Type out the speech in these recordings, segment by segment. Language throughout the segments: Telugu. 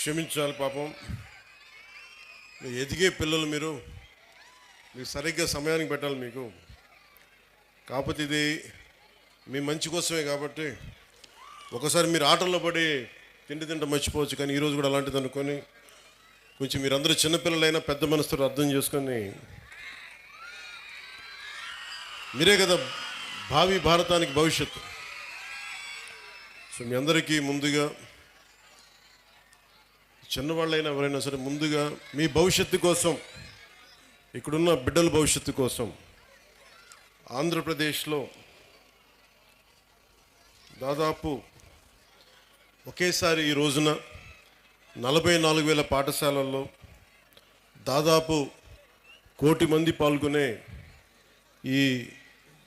క్షమించాలి పాపం. ఎదిగే పిల్లలు మీరు సరిగ్గా సమయానికి పెట్టాలి మీకు. కాకపోతే ఇది మీ మంచి కోసమే కాబట్టి ఒకసారి మీరు ఆటల్లో పడి తింట మర్చిపోవచ్చు. కానీ ఈరోజు కూడా అలాంటిది అనుకొని కొంచెం మీరందరూ చిన్నపిల్లలైనా పెద్ద మనసుతో అర్థం చేసుకొని, మీరే కదా భావి భారతానికి భవిష్యత్తు. సో మీ అందరికీ ముందుగా, చిన్నవాళ్ళైనా ఎవరైనా సరే, ముందుగా మీ భవిష్యత్తు కోసం, ఇక్కడున్న బిడ్డల భవిష్యత్తు కోసం ఆంధ్రప్రదేశ్లో దాదాపు ఒకేసారి ఈ రోజున 44,000 పాఠశాలల్లో దాదాపు 1 కోటి మంది పాల్గొనే ఈ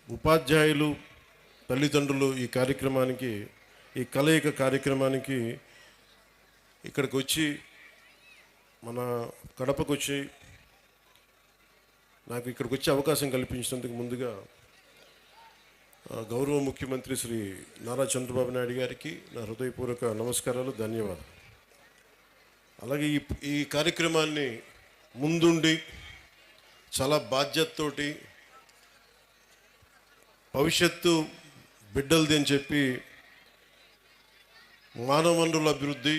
ఉపాధ్యాయులు, తల్లిదండ్రులు ఈ కార్యక్రమానికి, ఈ కలయిక కార్యక్రమానికి ఇక్కడికి వచ్చి, మన కడపకు వచ్చి నాకు ఇక్కడికి వచ్చే అవకాశం కల్పించినందుకు ముందుగా గౌరవ ముఖ్యమంత్రి శ్రీ నారా చంద్రబాబు నాయుడు గారికి నా హృదయపూర్వక నమస్కారాలు, ధన్యవాదాలు. అలాగే ఈ కార్యక్రమాన్ని ముందుండి చాలా బాధ్యతతోటి భవిష్యత్తు బిడ్డలది అని చెప్పి మానవ వనరుల అభివృద్ధి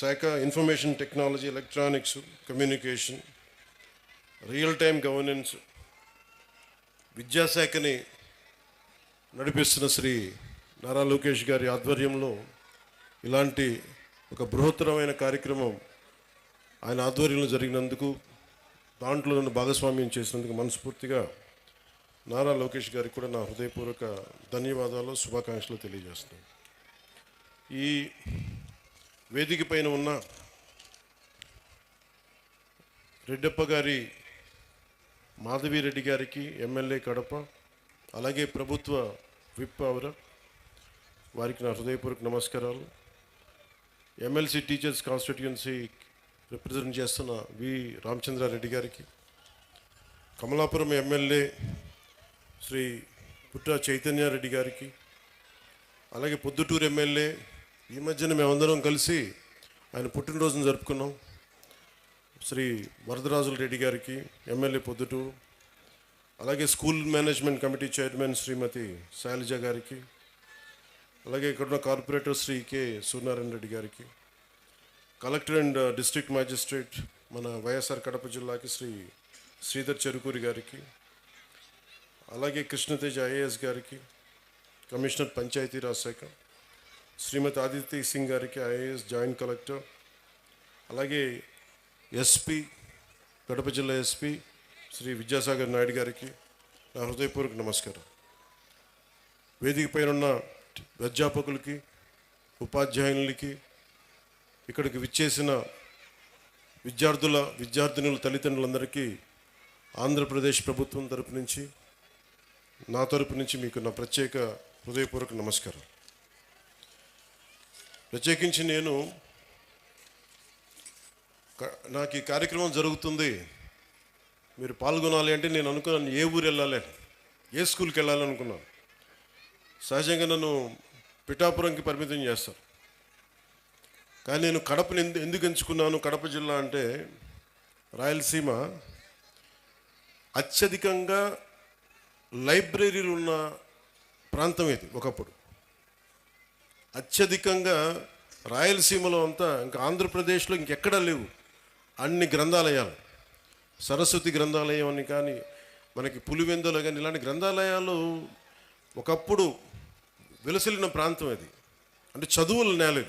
శాఖ, information technology, electronics, communication, real time governance, విద్యాశాఖని నడిపిస్తున్న శ్రీ నారా లోకేష్ గారి ఆధ్వర్యంలో ఇలాంటి ఒక బృహత్తరమైన కార్యక్రమం ఆయన ఆధ్వర్యంలో జరిగినందుకు, దాంట్లో నన్ను భాగస్వామ్యం చేసినందుకు మనస్ఫూర్తిగా నారా లోకేష్ గారికి కూడా నా హృదయపూర్వక ధన్యవాదాలు, శుభాకాంక్షలు తెలియజేస్తున్నాను. ఈ వేదిక పైన ఉన్న రెడ్డప్ప గారి, మాధవిరెడ్డి గారికి, ఎమ్మెల్యే కడప, అలాగే ప్రభుత్వ విప్ అవర, వారికి నా హృదయపూర్వక నమస్కారాలు. ఎమ్మెల్సీ టీచర్స్ కాన్స్టిట్యుయెన్సీ రిప్రజెంట్ చేస్తున్న వి రామచంద్రారెడ్డి గారికి, కమలాపురం ఎమ్మెల్యే శ్రీ పుట్ట చైతన్యారెడ్డి గారికి, అలాగే పొద్దుటూరు ఎమ్మెల్యే, ఈ మధ్యన మేమందరం కలిసి ఆయన పుట్టినరోజును జరుపుకున్నాం, శ్రీ వరదరాజుల రెడ్డి గారికి, ఎమ్మెల్యే పొద్దుటూరు, అలాగే స్కూల్ మేనేజ్మెంట్ కమిటీ చైర్మన్ శ్రీమతి శైలజ గారికి, అలాగే ఇక్కడున్న కార్పొరేటర్ శ్రీ కె సూర్యనారాయణ రెడ్డి గారికి, కలెక్టర్ అండ్ డిస్ట్రిక్ట్ మ్యాజిస్ట్రేట్ మన వైఎస్ఆర్ కడప జిల్లాకి శ్రీ శ్రీధర్ చెరుకూరి గారికి, అలాగే కృష్ణతేజ ఐఏఎస్ గారికి, కమిషనర్ పంచాయతీరాజ్ శాఖ శ్రీమతి ఆదిత్య సింగ్ గారికి, ఐఏఎస్ జాయింట్ కలెక్టర్, అలాగే ఎస్పీ, కడప జిల్లా ఎస్పీ శ్రీ విద్యాసాగర్ నాయుడు గారికి నా హృదయపూర్వక నమస్కారం. వేదిక పైన ఉన్న అధ్యాపకులకి, ఉపాధ్యాయులకి, ఇక్కడికి విచ్చేసిన విద్యార్థినుల తల్లిదండ్రులందరికీ ఆంధ్రప్రదేశ్ ప్రభుత్వం తరపు నుంచి, నా తరపు నుంచి మీకు నా ప్రత్యేక హృదయపూర్వక నమస్కారం. ప్రత్యేకించి నాకు ఈ కార్యక్రమం జరుగుతుంది, మీరు పాల్గొనాలి అంటే నేను అనుకున్నాను ఏ ఊరు వెళ్ళాలి, ఏ స్కూల్కి వెళ్ళాలనుకున్నాను. సహజంగా నన్ను పిఠాపురంకి పరిమితం చేస్తారు, కానీ నేను కడపని ఎందుకు ఎంచుకున్నాను? కడప జిల్లా అంటే రాయలసీమ అత్యధికంగా లైబ్రరీలు ఉన్న ప్రాంతం ఇది. ఒకప్పుడు అత్యధికంగా రాయలసీమలో అంతా, ఇంకా ఆంధ్రప్రదేశ్లో ఇంకెక్కడా లేవు అన్ని గ్రంథాలయాలు. సరస్వతి గ్రంథాలయం అని కానీ, మనకి పులివెందులు కానీ, ఇలాంటి గ్రంథాలయాలు ఒకప్పుడు వెలసిల్లిన ప్రాంతం అది. అంటే చదువుల నేల.